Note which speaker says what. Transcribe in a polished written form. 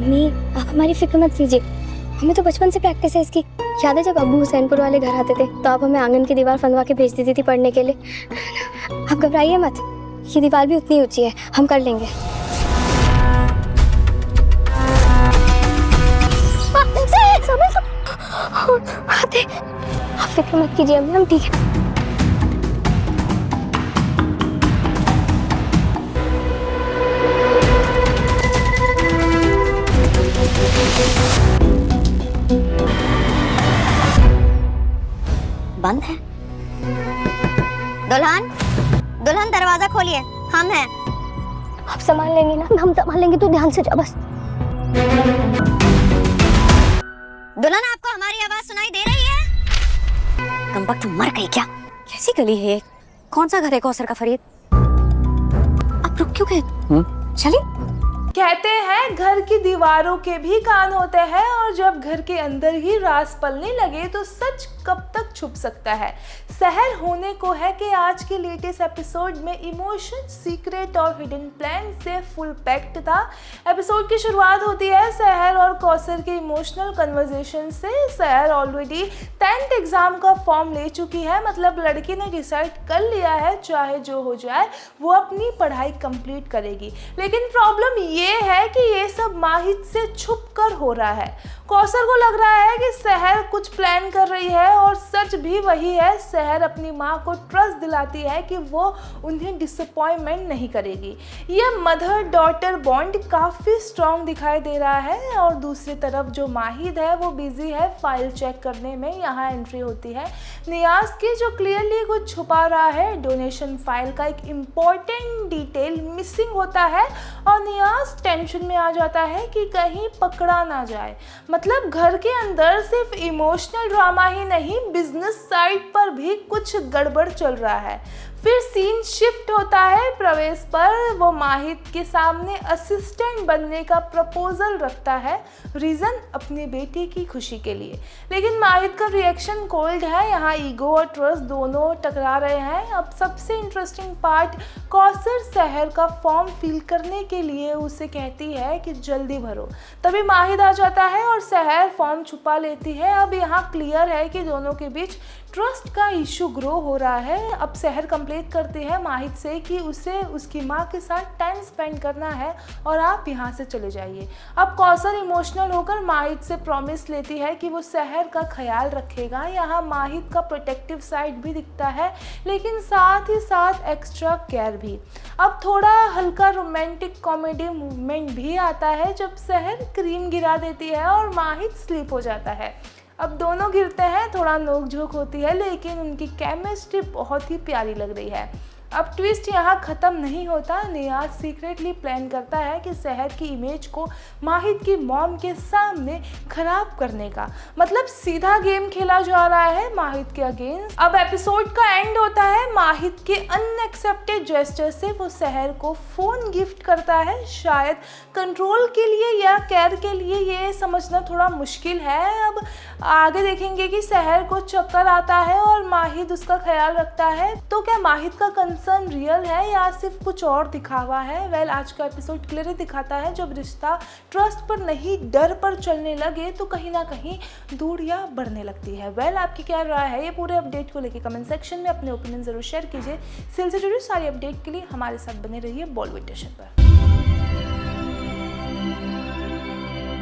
Speaker 1: Mummy आप हमारी फिक्र मत कीजिए, हमें तो बचपन से प्रैक्टिस है इसकी। याद है जब अब्बू हुसैनपुर वाले घर आते थे तो आप हमें आंगन की दीवार फंदवा के भेज देती थी पढ़ने के लिए। आप घबराइए मत, ये दीवार भी उतनी ऊंची है, हम कर लेंगे। आप फिक्र मत कीजिए अम्मी, हम ठीक है।
Speaker 2: बंद है। दुल्हन, दुल्हन दरवाजा खोलिए, हम हैं।
Speaker 1: आप संभाल लेंगे ना? हम संभाल लेंगे, तू ध्यान से जा बस।
Speaker 2: दुल्हन आपको हमारी आवाज सुनाई दे रही है? कमबख्त मर गई क्या?
Speaker 3: कैसी गली है ये? कौन सा घर है कौसर का फरीद? आप रुक क्यों गए? चलिए।
Speaker 4: कहते हैं घर की दीवारों के भी कान होते हैं, और जब घर के अंदर ही राज पलने लगे तो सच कब तक छुप सकता है। सहर होने को है कि आज के लेटेस्ट एपिसोड में इमोशन, सीक्रेट और हिडन प्लान से फुल पैक्ड था। एपिसोड की शुरुआत होती है सहर और कौसर के इमोशनल कन्वर्सेशन से। सहर ऑलरेडी 10th एग्जाम का फॉर्म ले चुकी है, मतलब लड़की ने डिसाइड कर लिया है चाहे जो हो जाए वो अपनी पढ़ाई कंप्लीट करेगी। लेकिन प्रॉब्लम ये है कि ये सब माहिद से छुप कर हो रहा है। कौसर को लग रहा है कि सहर कुछ प्लान कर रही है, और सच भी वही है। सहर अपनी माँ को ट्रस्ट दिलाती है कि वो उन्हें डिसअपॉइंटमेंट नहीं करेगी। ये मदर डॉटर बॉन्ड काफ़ी स्ट्रॉन्ग दिखाई दे रहा है। और दूसरी तरफ जो माहिद है वो बिजी है फाइल चेक करने में। यहाँ एंट्री होती है नियाज की, जो क्लियरली कुछ छुपा रहा है। डोनेशन फाइल का एक इम्पॉर्टेंट डिटेल मिसिंग होता है और नियाज टेंशन में आ जाता है कि कहीं पकड़ा ना जाए। मतलब घर के अंदर सिर्फ इमोशनल ड्रामा ही नहीं, बिजनेस साइड पर भी कुछ गड़बड़ चल रहा है। फिर सीन शिफ्ट होता है प्रवेश पर। वो माहिद के सामने असिस्टेंट बनने का प्रपोजल रखता है, रीज़न अपनी बेटी की खुशी के लिए। लेकिन माहिद का रिएक्शन कोल्ड है। यहाँ ईगो और ट्रस्ट दोनों टकरा रहे हैं। अब सबसे इंटरेस्टिंग पार्ट, कौसर सहर का फॉर्म फिल करने के लिए उसे कहती है कि जल्दी भरो। तभी माहिद आ जाता है और सहर फॉर्म छुपा लेती है। अब यहाँ क्लियर है कि दोनों के बीच ट्रस्ट का इशू ग्रो हो रहा है। अब सहर कंप्लेंट करती है माहिद से कि उसे उसकी माँ के साथ टाइम स्पेंड करना है और आप यहाँ से चले जाइए। अब कौसर इमोशनल होकर माहिद से प्रॉमिस लेती है कि वो सहर का ख्याल रखेगा। यहाँ माहिद का प्रोटेक्टिव साइड भी दिखता है, लेकिन साथ ही साथ एक्स्ट्रा केयर भी। अब थोड़ा हल्का रोमांटिक कॉमेडी मूवमेंट भी आता है जब सहर क्रीम गिरा देती है और माहिद स्लीप हो जाता है। अब दोनों गिरते हैं, थोड़ा नोक-झोंक होती है, लेकिन उनकी केमिस्ट्री बहुत ही प्यारी लग रही है। अब ट्विस्ट यहाँ ख़त्म नहीं होता। नियाज सीक्रेटली प्लान करता है कि सहर की इमेज को माहिद की मॉम के सामने खराब करने का। मतलब सीधा गेम खेला जा रहा है माहिद के अगेंस्ट। अब एपिसोड का एंड होता है माहिद के अनएक्सेप्टेड जेस्चर से। वो सहर को फ़ोन गिफ्ट करता है, शायद कंट्रोल के लिए या केयर के लिए, ये समझना थोड़ा मुश्किल है। अब आगे देखेंगे कि सहर को चक्कर आता है और माहिद उसका ख्याल रखता है। तो क्या माहिद का कंसर्न रियल है या सिर्फ कुछ और दिखावा है? वेल, आज का एपिसोड क्लियरली दिखाता है जब रिश्ता ट्रस्ट पर नहीं डर पर चलने लगे तो कहीं ना कहीं दूरियां बढ़ने लगती है। वेल, आपकी क्या राय है ये पूरे अपडेट को लेकर? कमेंट सेक्शन में अपने ओपिनियन जरूर शेयर कीजिए। सीरियल से जुड़ी सारी अपडेट के लिए हमारे साथ बने रहिए बॉलीवुड स्टेशन पर।